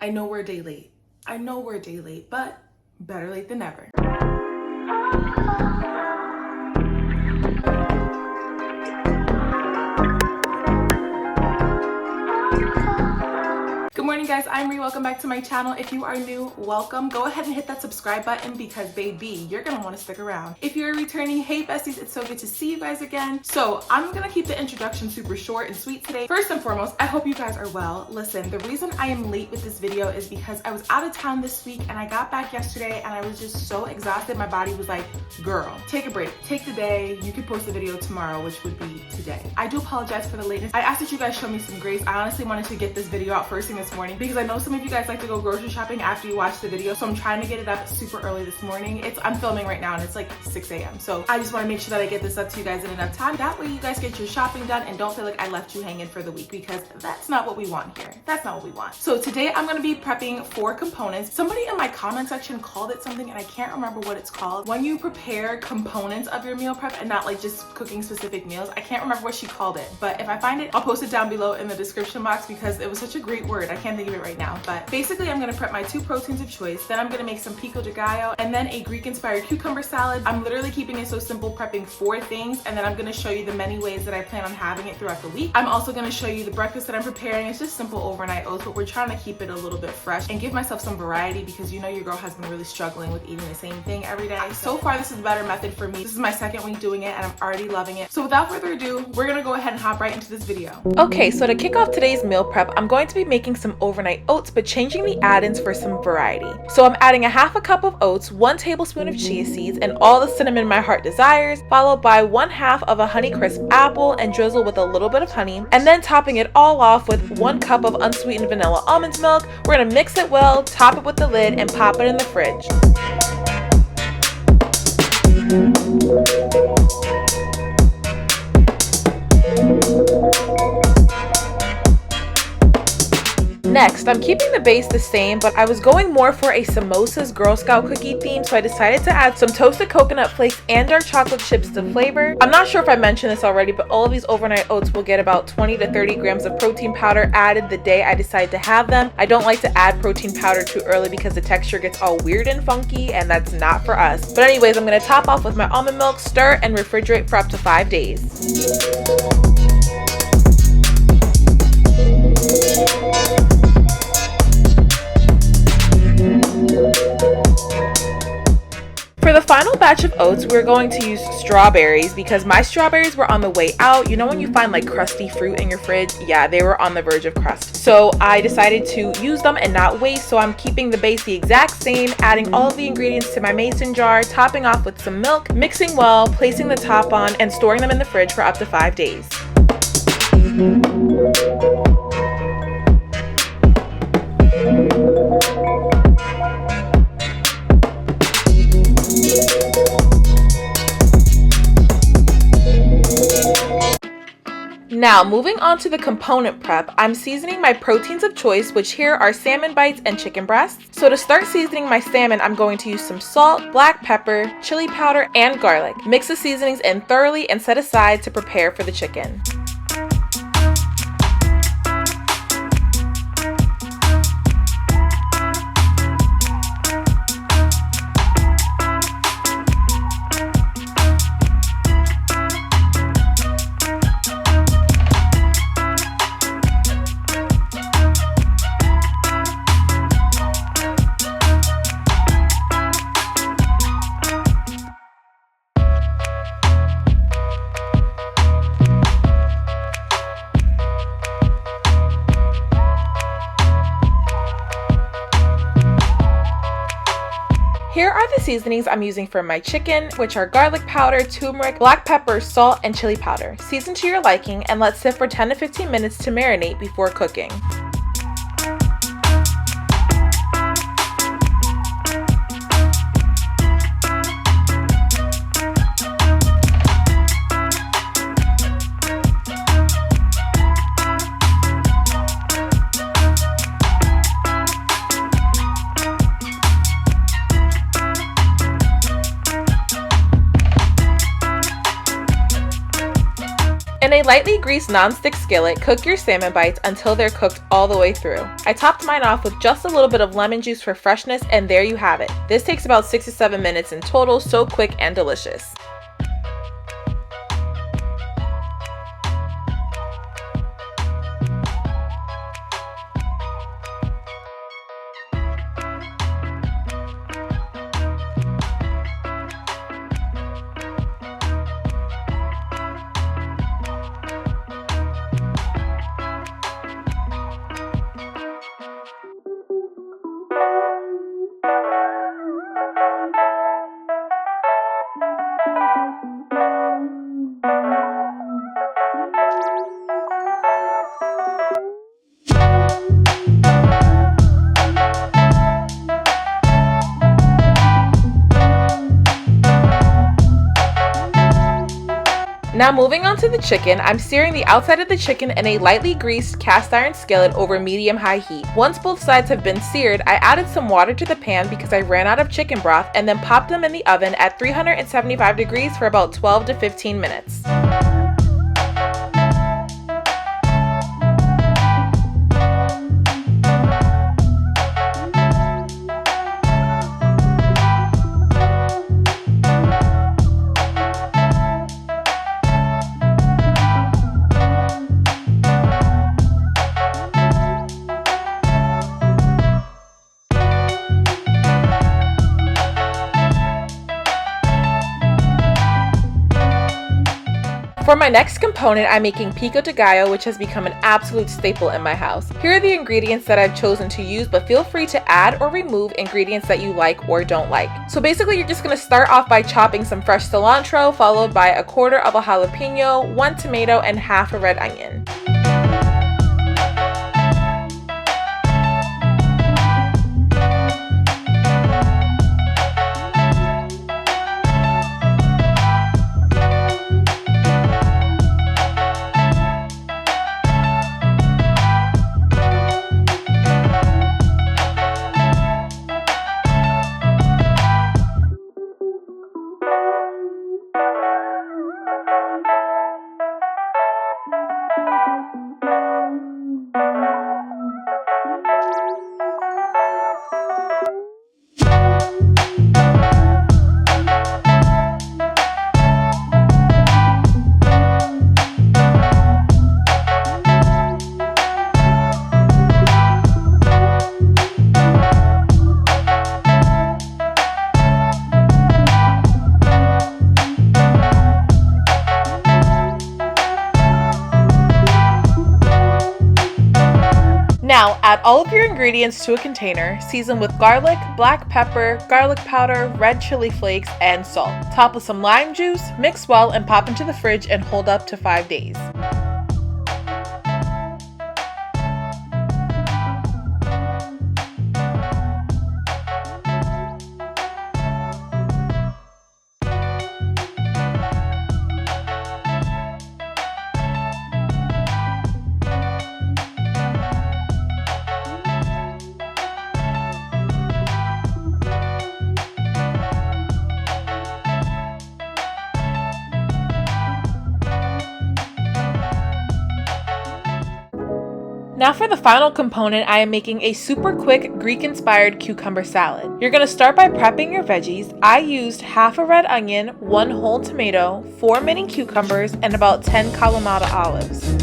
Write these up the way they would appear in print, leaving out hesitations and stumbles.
I know we're a day late. But better late than never. Good morning, guys. I'm Ree. Welcome back to my channel. If you are new, welcome. Go ahead and hit that subscribe button because baby, you're gonna want to stick around. If you're returning, hey besties, it's so good to see you guys again. So I'm gonna keep the introduction super short and sweet today. First and foremost, I hope you guys are well. Listen, the reason I am late with this video is because I was out of town this week and I got back yesterday and I was just so exhausted. My body was like, girl, take a break, take the day. You could post the video tomorrow, which would be today. I do apologize for the lateness. I asked that you guys show me some grace. I honestly wanted to get this video out first thing this morning because I know some of you guys like to go grocery shopping after you watch the video, so I'm trying to get it up super early this morning. I'm filming right now and it's like 6 a.m. So I just want to make sure that I get this up to you guys in enough time. That way you guys get your shopping done and don't feel like I left you hanging for the week, because that's not what we want here. That's not what we want. So today I'm going to be prepping 4 components. Somebody in my comment section called it something and I can't remember what it's called. When you prepare components of your meal prep and not like just cooking specific meals. I can't remember what she called it, but if I find it, I'll post it down below in the description box because it was such a great word. I can't think of it right now. But basically I'm gonna prep my 2 proteins of choice, then I'm gonna make some Pico de Gallo, and then a Greek inspired cucumber salad. I'm literally keeping it so simple, prepping 4 things, and then I'm gonna show you the many ways that I plan on having it throughout the week. I'm also gonna show you the breakfast that I'm preparing. It's just simple overnight oats, but we're trying to keep it a little bit fresh and give myself some variety because you know your girl has been really struggling with eating the same thing every day. So far this is a better method for me. This is my 2nd week doing it and I'm already loving it. So without further ado, we're gonna go ahead and hop right into this video. Okay, so to kick off today's meal prep, I'm going to be making some overnight oats, but changing the add-ins for some variety. So I'm adding a 1/2 cup of oats, 1 tablespoon of chia seeds, and all the cinnamon my heart desires, followed by 1/2 of a Honeycrisp apple and drizzle with a little bit of honey, and then topping it all off with 1 cup of unsweetened vanilla almond milk. We're gonna mix it well, top it with the lid, and pop it in the fridge. Next, I'm keeping the base the same, but I was going more for a samosas Girl Scout cookie theme, so I decided to add some toasted coconut flakes and dark chocolate chips to flavor. I'm not sure if I mentioned this already, but all of these overnight oats will get about 20 to 30 grams of protein powder added the day I decide to have them. I don't like to add protein powder too early because the texture gets all weird and funky, and that's not for us. But anyways, I'm going to top off with my almond milk, stir, and refrigerate for up to 5 days. For the final batch of oats, we're going to use strawberries because my strawberries were on the way out. You know when you find like crusty fruit in your fridge? Yeah, they were on the verge of crust. So I decided to use them and not waste, so I'm keeping the base the exact same, adding all of the ingredients to my mason jar, topping off with some milk, mixing well, placing the top on, and storing them in the fridge for up to 5 days. Now, moving on to the component prep, I'm seasoning my proteins of choice, which here are salmon bites and chicken breasts. So to start seasoning my salmon, I'm going to use some salt, black pepper, chili powder, and garlic. Mix the seasonings in thoroughly and set aside to prepare for the chicken. Here are the seasonings I'm using for my chicken, which are garlic powder, turmeric, black pepper, salt, and chili powder. Season to your liking and let sit for 10 to 15 minutes to marinate before cooking. In a lightly greased non-stick skillet, cook your salmon bites until they're cooked all the way through. I topped mine off with just a little bit of lemon juice for freshness, and there you have it. This takes about 6 to 7 minutes in total, so quick and delicious. Now moving on to the chicken, I'm searing the outside of the chicken in a lightly greased cast iron skillet over medium-high heat. Once both sides have been seared, I added some water to the pan because I ran out of chicken broth and then popped them in the oven at 375 degrees for about 12 to 15 minutes. For my next component, I'm making Pico de Gallo, which has become an absolute staple in my house. Here are the ingredients that I've chosen to use, but feel free to add or remove ingredients that you like or don't like. So basically, you're just going to start off by chopping some fresh cilantro, followed by a quarter of a jalapeno, 1 tomato, and half a red onion. Now, add all of your ingredients to a container, season with garlic, black pepper, garlic powder, red chili flakes, and salt. Top with some lime juice, mix well, and pop into the fridge and hold up to 5 days. Now for the final component, I am making a super quick Greek-inspired cucumber salad. You're going to start by prepping your veggies. I used half a red onion, 1 whole tomato, 4 mini cucumbers, and about 10 Kalamata olives.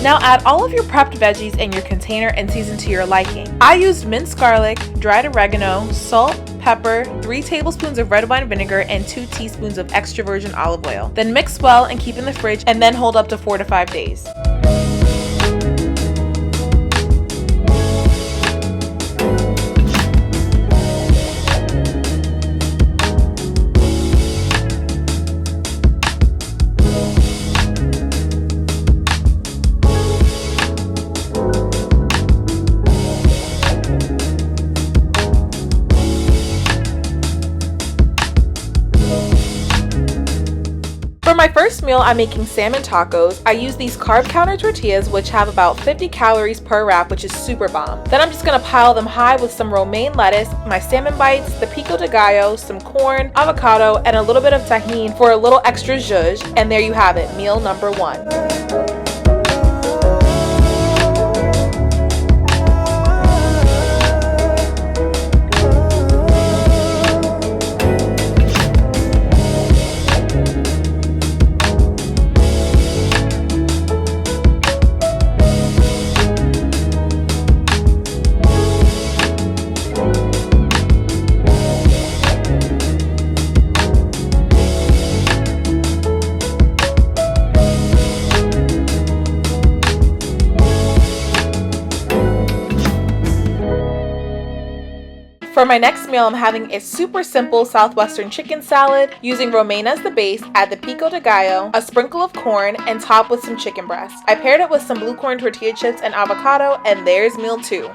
Now add all of your prepped veggies in your container and season to your liking. I used minced garlic, dried oregano, salt, pepper, 3 tablespoons of red wine vinegar, and 2 teaspoons of extra virgin olive oil. Then mix well and keep in the fridge, and then hold up to 4 to 5 days. For my first meal, I'm making salmon tacos. I use these carb counter tortillas, which have about 50 calories per wrap, which is super bomb. Then I'm just gonna pile them high with some romaine lettuce, my salmon bites, the Pico de Gallo, some corn, avocado, and a little bit of tahini for a little extra zhuzh. And there you have it, meal number 1. For my next meal, I'm having a super simple southwestern chicken salad using romaine as the base, add the Pico de Gallo, a sprinkle of corn, and top with some chicken breast. I paired it with some blue corn tortilla chips and avocado, and there's meal 2.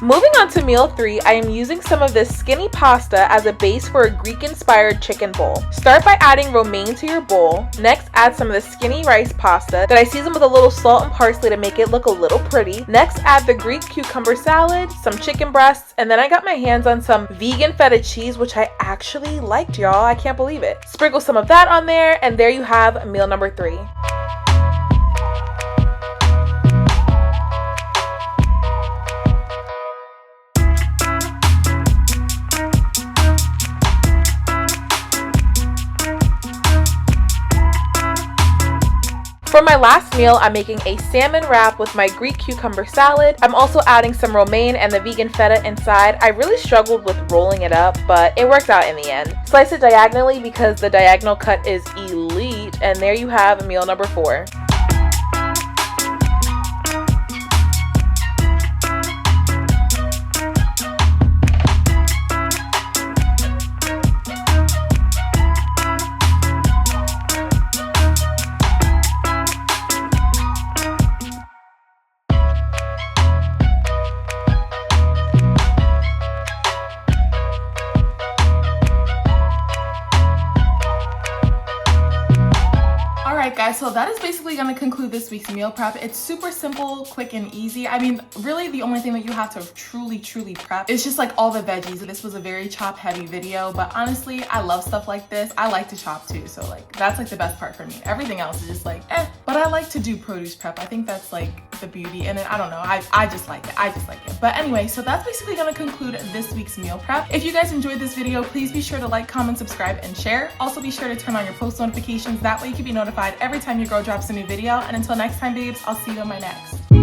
Moving on to meal 3, I am using some of this skinny pasta as a base for a Greek-inspired chicken bowl. Start by adding romaine to your bowl. Next, add some of the skinny rice pasta that I season with a little salt and parsley to make it look a little pretty. Next, add the Greek cucumber salad, some chicken breasts, and then I got my hands on some vegan feta cheese, which I actually liked, y'all. I can't believe it. Sprinkle some of that on there, and there you have meal number 3. For my last meal, I'm making a salmon wrap with my Greek cucumber salad. I'm also adding some romaine and the vegan feta inside. I really struggled with rolling it up, but it worked out in the end. Slice it diagonally because the diagonal cut is elite, and there you have meal number 4. Alright guys, so that is basically going to conclude this week's meal prep. It's super simple, quick, and easy. I mean, really the only thing that you have to truly prep is just like all the veggies. This was a very chop heavy video, but honestly, I love stuff like this. I like to chop too, so like that's like the best part for me. Everything else is just like, but I like to do produce prep. I think that's like the beauty in it. I don't know, I just like it. I just like it. But anyway, so that's basically going to conclude this week's meal prep. If you guys enjoyed this video, please be sure to like, comment, subscribe, and share. Also be sure to turn on your post notifications. That way you can be notified every time your girl drops a new video. And until next time, babes, I'll see you on my next.